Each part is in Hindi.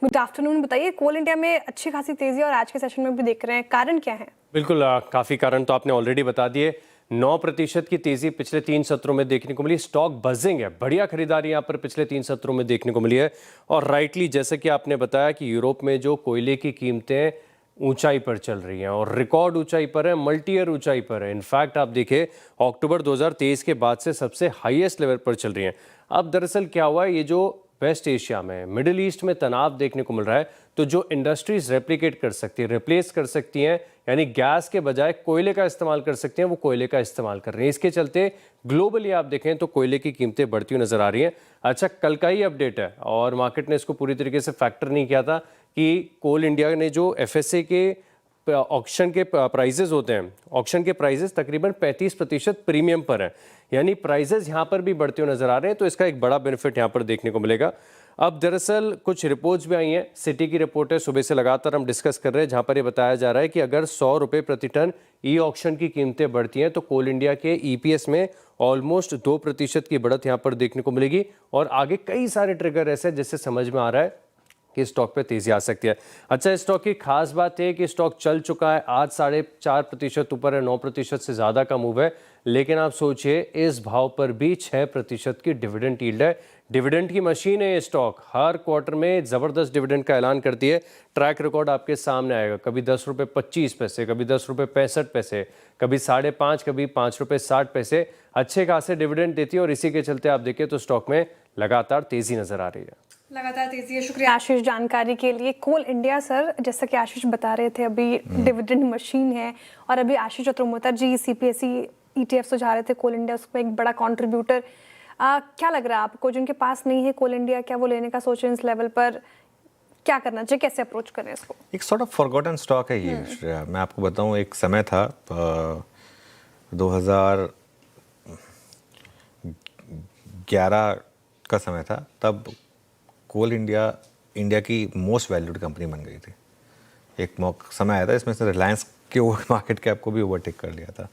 Good afternoon. बताइए, कोल इंडिया में अच्छी खासी तेजी और आज के सेशन में भी देख रहे हैं, कारण क्या है? बिल्कुल, काफ़ी कारण तो आपने ऑलरेडी बता दिए। 9% की तेजी पिछले 3 सत्रों में देखने को मिली। स्टॉक बजिंग है, बढ़िया खरीदारी यहाँ पर पिछले 3 सत्रों में देखने को मिली है। और राइटली जैसे कि आपने बताया कि यूरोप में जो कोयले की कीमतें ऊंचाई पर चल रही हैं और रिकॉर्ड ऊंचाई पर है, मल्टी ईयर ऊंचाई पर है। इनफैक्ट आप देखिए अक्टूबर 2023 के बाद से सबसे हाईएस्ट लेवल पर चल रही हैं। अब दरअसल क्या हुआ है, ये जो वेस्ट एशिया में, मिडिल ईस्ट में तनाव देखने को मिल रहा है, तो जो इंडस्ट्रीज रेप्लिकेट कर सकती है, रिप्लेस कर सकती हैं, यानी गैस के बजाय कोयले का इस्तेमाल कर सकते हैं, वो कोयले का इस्तेमाल कर रहे हैं। इसके चलते ग्लोबली आप देखें तो कोयले की कीमतें बढ़ती हुई नजर आ रही हैं। अच्छा, कल का ही अपडेट है और मार्केट ने इसको पूरी तरीके से फैक्टर नहीं किया था कि कोल इंडिया ने जो एफएसए के ऑक्शन के प्राइजेस होते हैं, ऑक्शन के प्राइजेस तकरीबन 35% प्रीमियम पर है, यानी प्राइजेस यहाँ पर भी बढ़ते हुए नजर आ रहे हैं। तो इसका एक बड़ा बेनिफिट यहाँ पर देखने को मिलेगा। अब दरअसल कुछ रिपोर्ट्स भी आई हैं, सिटी की रिपोर्ट है, सुबह से लगातार हम डिस्कस कर रहे हैं, जहाँ पर ये बताया जा रहा है कि अगर 100 रुपये प्रति टन ई ऑक्शन की कीमतें बढ़ती हैं तो कोल इंडिया के ईपीएस में ऑलमोस्ट 2% की बढ़त यहाँ पर देखने को मिलेगी। और आगे कई सारे ट्रिगर ऐसे जिससे समझ में आ रहा है कि स्टॉक पे तेजी आ सकती है। अच्छा, इस स्टॉक की खास बात है कि स्टॉक चल चुका है, आज 4.5% ऊपर है, 9% से ज़्यादा का मूव है। लेकिन आप सोचिए, इस भाव पर भी 6% की डिविडेंड यील्ड है। डिविडेंड की मशीन है ये स्टॉक, हर क्वार्टर में ज़बरदस्त डिविडेंड का ऐलान करती है। ट्रैक रिकॉर्ड आपके सामने आएगा, कभी 10 रुपये 25 पैसे, कभी 10 रुपये 65 पैसे, कभी 5.5, कभी 5 रुपये 60 पैसे। अच्छे खासे डिविडेंड देती है और इसी के चलते आप देखिए तो स्टॉक में लगातार तेज़ी नज़र आ रही है। लगातार तेजी है। शुक्रिया आशीष जानकारी के लिए। कोल इंडिया सर, जैसा कि आशीष बता रहे थे, अभी डिविडेंड मशीन है और अभी आशीष चतुर्वेदी जी सीपीएसई ईटीएफ सुझा रहे थे कोल इंडिया, उसमें एक बड़ा कंट्रीब्यूटर। क्या लग रहा है आपको, जिनके पास नहीं है कोल इंडिया, क्या वो लेने का सोच रहे हैं? इस लेवल पर क्या करना चाहिए, कैसे अप्रोच करें इसको? एक सॉर्ट ऑफ फॉरगॉटन स्टॉक है ये श्रेया। मैं आपको बताऊं, एक समय था 2011 का समय था, तब कोल इंडिया इंडिया की मोस्ट वैल्यूड कंपनी बन गई थी। एक समय आया था इसमें से रिलायंस के मार्केट कैप को भी ओवरटेक कर लिया था।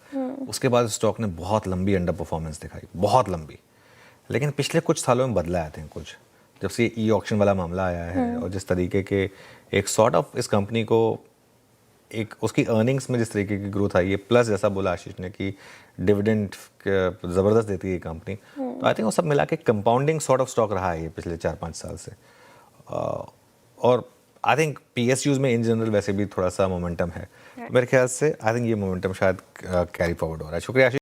उसके बाद स्टॉक ने बहुत लंबी अंडर परफॉर्मेंस दिखाई, बहुत लंबी। लेकिन पिछले कुछ सालों में बदला आते हैं कुछ, जब से ई ऑक्शन वाला मामला आया है और जिस तरीके के एक सॉर्ट ऑफ इस कंपनी को एक उसकी अर्निंग्स में जिस तरीके की ग्रोथ आई है, प्लस जैसा बोला आशीष ने कि डिविडेंड ज़बरदस्त देती है कंपनी, तो आई थिंक वो सब मिला के कंपाउंडिंग सॉर्ट ऑफ स्टॉक रहा है ये पिछले 4-5 साल से। और आई थिंक पीएसयूज में इन जनरल वैसे भी थोड़ा सा मोमेंटम है। मेरे ख्याल से आई थिंक ये मोमेंटम शायद कैरी फॉरवर्ड हो रहा है। शुक्रिया आशीष।